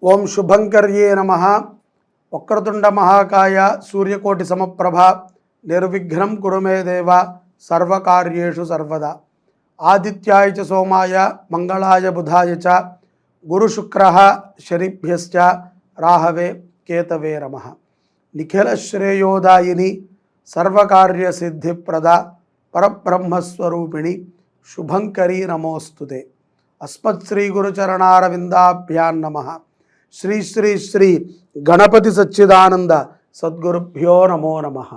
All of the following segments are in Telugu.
ఓం శుభంకర్యే నమః. వక్రతుండ మహాకాయ సూర్యకోటి సమప్రభ నిర్విఘ్నం కురు మే దేవ సర్వకార్యేషు సర్వదా. ఆదిత్యాయ చ సోమాయ మంగళాయ బుధాయ చ గురుశుక్రః శనిభ్యశ్చ రాహవే కేతవే నమః. నిఖిల శ్రేయోదాయిని సర్వకార్య సిద్ధిప్రద పరబ్రహ్మస్వరూపిణి శుభంకరీ నమోస్తుతే. అస్మత్ శ్రీ గురుచరణారవిందాభ్యాం నమః. శ్రీ శ్రీ శ్రీ గణపతి సచ్చిదానంద సద్గురుభ్యో నమో నమః.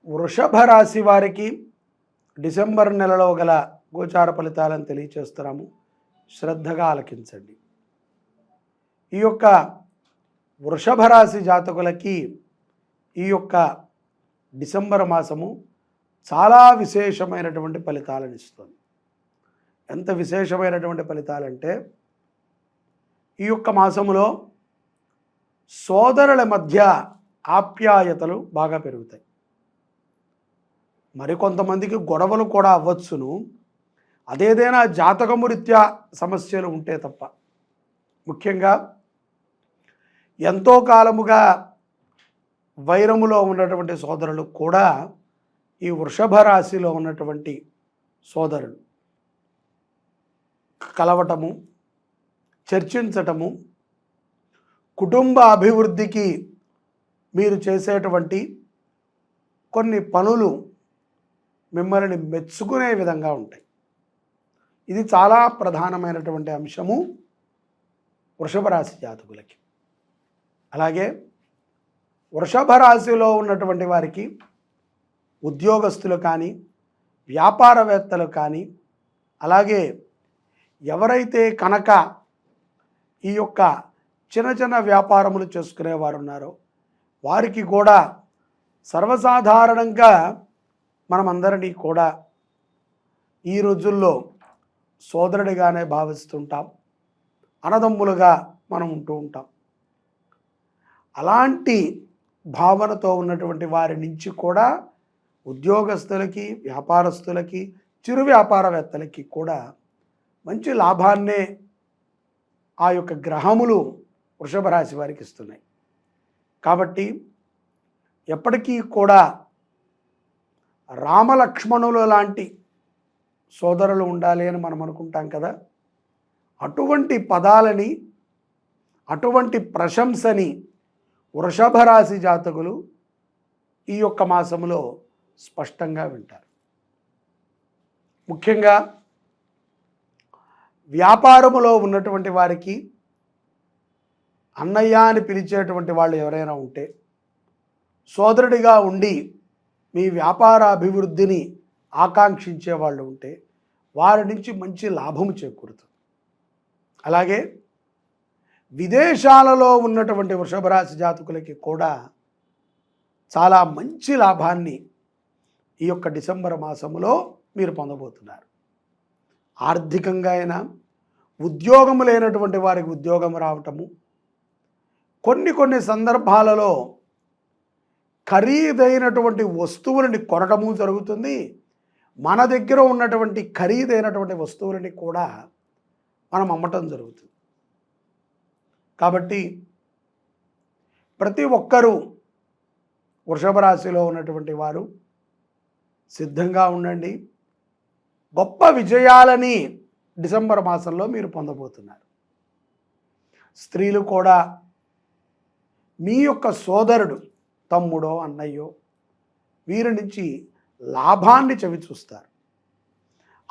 వృషభ రాశి వారికి డిసెంబర్ నెలలో గల గోచార ఫలితాలను తెలియచేస్తున్నాము. శ్రద్ధగా ఆలకించండి. ఈ యొక్క వృషభ రాశి జాతకులకి ఈ యొక్క డిసెంబర్ మాసము చాలా విశేషమైనటువంటి ఫలితాలను ఇస్తుంది. ఎంత విశేషమైనటువంటి ఫలితాలంటే, ఈ యొక్క మాసములో సోదరుల మధ్య ఆప్యాయతలు బాగా పెరుగుతాయి. మరికొంతమందికి గొడవలు కూడా అవ్వచ్చును, అదేదైనా జాతకము రీత్యా సమస్యలు ఉంటే తప్ప. ముఖ్యంగా ఎంతో కాలముగా వైరములో ఉన్నటువంటి సోదరులు కూడా ఈ వృషభ రాశిలో ఉన్నటువంటి సోదరులు కలవటము, చర్చించటము, కుటుంబ అభివృద్ధికి మీరు చేసేటువంటి కొన్ని పనులు మిమ్మల్ని మెచ్చుకునే విధంగా ఉంటాయి. ఇది చాలా ప్రధానమైనటువంటి అంశము వృషభ రాశి జాతకులకి. అలాగే వృషభ రాశిలో ఉన్నటువంటి వారికి ఉద్యోగస్తులు కానీ, వ్యాపారవేత్తలు కానీ, అలాగే ఎవరైతే కనుక ఈ యొక్క చిన్న చిన్న వ్యాపారములు చేసుకునేవారు ఉన్నారో వారికి కూడా సర్వసాధారణంగా మనమందరినీ కూడా ఈ రోజుల్లో సోదరుడిగానే భావిస్తుంటాం. అన్నదమ్ములుగా మనం ఉంటూ ఉంటాం. అలాంటి భావనతో ఉన్నటువంటి వారి నుంచి కూడా ఉద్యోగస్తులకి, వ్యాపారస్తులకి, చిరు వ్యాపారవేత్తలకి కూడా మంచి లాభాన్నే ఆ యొక్క గ్రహములు వృషభ రాశి వారికి ఇస్తున్నాయి. కాబట్టి ఎప్పటికీ కూడా రామలక్ష్మణులు లాంటి సోదరులు ఉండాలి అని మనం అనుకుంటాం కదా. అటువంటి పదాలని, అటువంటి ప్రశంసని వృషభ రాశి జాతకులు ఈ యొక్క మాసములో స్పష్టంగా వింటారు. ముఖ్యంగా వ్యాపారములో ఉన్నటువంటి వారికి అన్నయ్య అని పిలిచేటువంటి వాళ్ళు ఎవరైనా ఉంటే, సోదరుడిగా ఉండి మీ వ్యాపార అభివృద్ధిని ఆకాంక్షించే వాళ్ళు ఉంటే వారి నుంచి మంచి లాభము చేకూరుతుంది. అలాగే విదేశాలలో ఉన్నటువంటి వృషభ రాశి జాతకులకి కూడా చాలా మంచి లాభాన్ని ఈ యొక్క డిసెంబర్ మాసములో మీరు పొందబోతున్నారు. ఆర్థికంగా అయినా, ఉద్యోగము లేనటువంటి వారికి ఉద్యోగం రావటము, కొన్ని సందర్భాలలో ఖరీదైనటువంటి వస్తువులని కొనటము జరుగుతుంది. మన దగ్గర ఉన్నటువంటి ఖరీదైనటువంటి వస్తువులని కూడా మనం అమ్మటం జరుగుతుంది. కాబట్టి ప్రతి ఒక్కరూ వృషభ రాశిలో ఉన్నటువంటి వారు సిద్ధంగా ఉండండి. గొప్ప విజయాలని డిసెంబర్ మాసంలో మీరు పొందబోతున్నారు. స్త్రీలు కూడా మీ యొక్క సోదరుడు, తమ్ముడో అన్నయ్యో, వీరి నుంచి లాభాన్ని చవిచూస్తారు.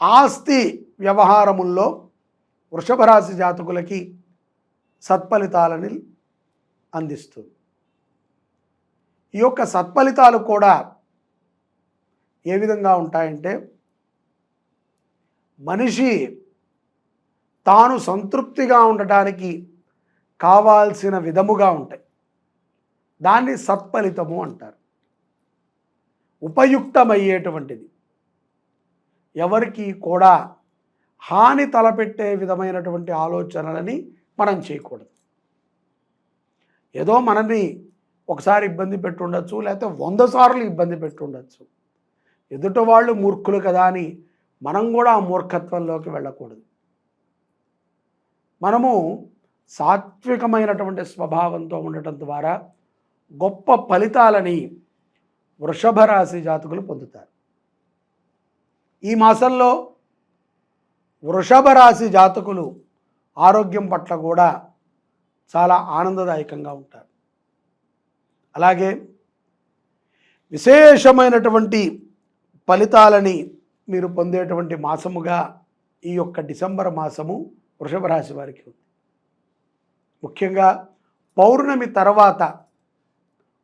ఆస్తి వ్యవహారముల్లో వృషభ రాశి జాతకులకి సత్ఫలితాలని అందిస్తుంది. ఈ యొక్క సత్ఫలితాలు కూడా ఏ విధంగా ఉంటాయంటే, మనిషి తాను సంతృప్తిగా ఉండటానికి కావాల్సిన విధముగా ఉంటాయి. దాన్ని సత్ఫలితము అంటారు. ఉపయుక్తమయ్యేటువంటిది, ఎవరికి కూడా హాని తలపెట్టే విధమైనటువంటి ఆలోచనలని మనం చేయకూడదు. ఏదో మనల్ని ఒకసారి ఇబ్బంది పెట్టుండొచ్చు, లేకపోతే 100 సార్లు ఇబ్బంది పెట్టుండొచ్చు. ఎదుట వాళ్ళు మూర్ఖులు కదా అని మనం కూడా ఆ మూర్ఖత్వంలోకి వెళ్ళకూడదు. మనము సాత్వికమైనటువంటి స్వభావంతో ఉండటం ద్వారా గొప్ప ఫలితాలని వృషభ రాశి జాతకులు పొందుతారు. ఈ మాసంలో వృషభ రాశి జాతకులు ఆరోగ్యం పట్ల కూడా చాలా ఆనందదాయకంగా ఉంటారు. అలాగే విశేషమైనటువంటి ఫలితాలని మీరు పొందేటువంటి మాసముగా ఈ యొక్క డిసెంబర్ మాసము వృషభ రాశి వారికి ఉంది. ముఖ్యంగా పౌర్ణమి తర్వాత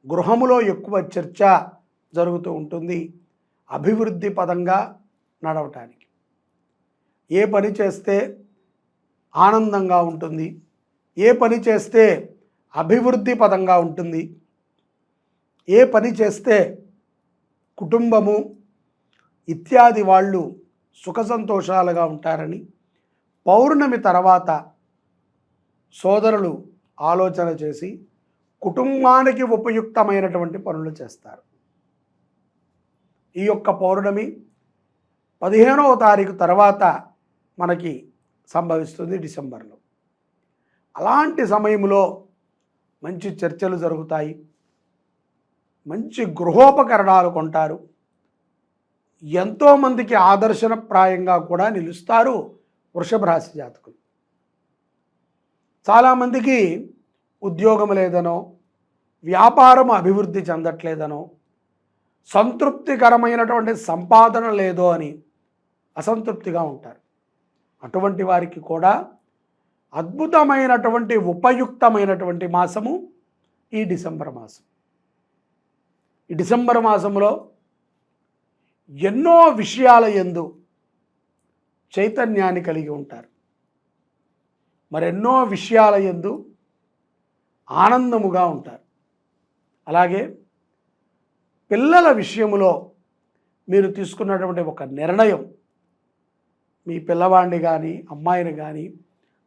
గృహములో ఎక్కువ చర్చ జరుగుతూ ఉంటుంది అభివృద్ధి పదంగా నడవటానికి. ఏ పని చేస్తే ఆనందంగా ఉంటుంది, ఏ పని చేస్తే అభివృద్ధి పదంగా ఉంటుంది, ఏ పని చేస్తే కుటుంబము ఇత్యాది వాళ్ళు సుఖ సంతోషాలుగా ఉంటారని పౌర్ణమి తర్వాత సోదరులు ఆలోచన చేసి కుటుంబానికి ఉపయుక్తమైనటువంటి పనులు చేస్తారు. ఈ యొక్క పౌర్ణమి 15వ తారీఖు తర్వాత మనకి సంభవిస్తుంది డిసెంబర్లో. అలాంటి సమయంలో మంచి చర్చలు జరుగుతాయి, మంచి గృహోపకరణాలు కొంటారు, ఎంతోమందికి ఆదర్శనప్రాయంగా కూడా నిలుస్తారు వృషభ రాశి జాతకులు. చాలామందికి ఉద్యోగం లేదనో, వ్యాపారం అభివృద్ధి చెందట్లేదనో, సంతృప్తికరమైనటువంటి సంపాదన లేదో అని అసంతృప్తిగా ఉంటారు. అటువంటి వారికి కూడా అద్భుతమైనటువంటి ఉపయుక్తమైనటువంటి మాసము ఈ డిసెంబర్ మాసం. ఈ డిసెంబర్ మాసంలో ఎన్నో విషయాల యందు చైతన్యాన్ని కలిగి ఉంటారు, మరెన్నో విషయాల యందు ఆనందముగా ఉంటారు. అలాగే పిల్లల విషయంలో మీరు తీసుకున్నటువంటి ఒక నిర్ణయం, మీ పిల్లవాడిని కానీ అమ్మాయిని కానీ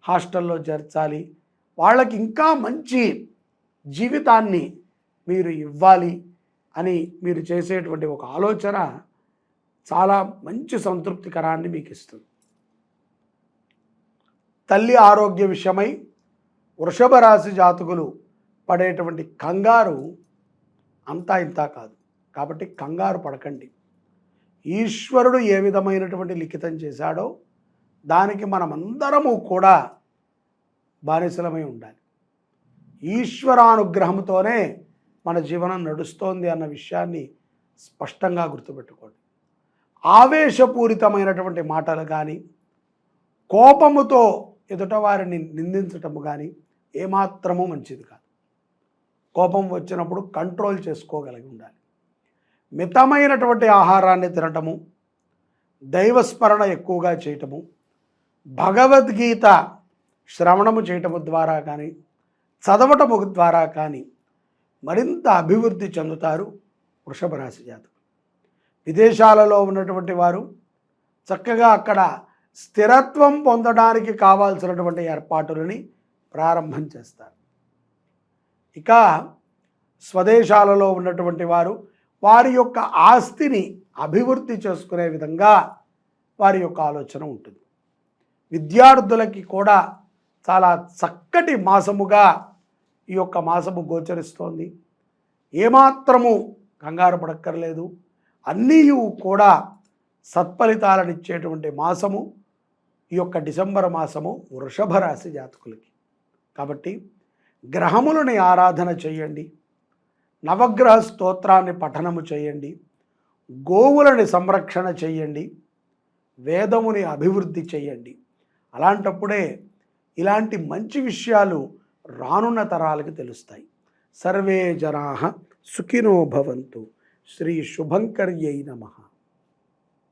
హాస్టల్లో చేర్చాలి, వాళ్ళకి ఇంకా మంచి జీవితాన్ని మీరు ఇవ్వాలి అని మీరు చేసేటువంటి ఒక ఆలోచన చాలా మంచి సంతృప్తికరాన్ని మీకు ఇస్తుంది. తల్లి ఆరోగ్య విషయమై వృషభ రాశి జాతకులు పడేటువంటి కంగారు అంతా ఇంతా కాదు. కాబట్టి కంగారు పడకండి. ఈశ్వరుడు ఏ విధమైనటువంటి లిఖితం చేశాడో దానికి మనమందరము కూడా బానిసలమై ఉండాలి. ఈశ్వరానుగ్రహంతోనే మన జీవనం నడుస్తోంది అన్న విషయాన్ని స్పష్టంగా గుర్తుపెట్టుకోండి. ఆవేశపూరితమైనటువంటి మాటలు కానీ, కోపముతో ఎదుటవారిని నిందించటము కానీ ఏమాత్రమూ మంచిది కాదు. కోపం వచ్చినప్పుడు కంట్రోల్ చేసుకోగలిగి ఉండాలి. మితమైనటువంటి ఆహారాన్ని తినటము, దైవస్మరణ ఎక్కువగా చేయటము, భగవద్గీత శ్రవణము చేయటము ద్వారా కానీ, చదవటము ద్వారా కానీ మరింత అభివృద్ధి చెందుతారు వృషభ రాశి జాతకులు. విదేశాలలో ఉన్నటువంటి వారు చక్కగా అక్కడ స్థిరత్వం పొందడానికి కావాల్సినటువంటి ఏర్పాటులని ప్రారంభం చేస్తారు. ఇక స్వదేశాలలో ఉన్నటువంటి వారు వారి యొక్క ఆస్తిని అభివృద్ధి చేసుకునే విధంగా వారి యొక్క ఆలోచన ఉంటుంది. విద్యార్థులకి కూడా చాలా చక్కటి మాసముగా ఈ యొక్క మాసము గోచరిస్తోంది. ఏమాత్రము కంగారు పడక్కర్లేదు. అన్నీ కూడా సత్ఫలితాలను ఇచ్చేటువంటి మాసము ఈ యొక్క డిసెంబర్ మాసము వృషభ రాశి జాతకులకి. కాబట్టి గ్రహములని ఆరాధన చేయండి, నవగ్రహ స్తోత్రాన్ని పఠనము చేయండి, గోవులని సంరక్షణ చేయండి, వేదముని అభివృద్ధి చేయండి. అలాంటప్పుడే ఇలాంటి మంచి విషయాలు రానున్న తరాలకు తెలుస్తాయి. సర్వే జనాః సుఖినో భవంతు. శ్రీ శుభంకర్యై నమః.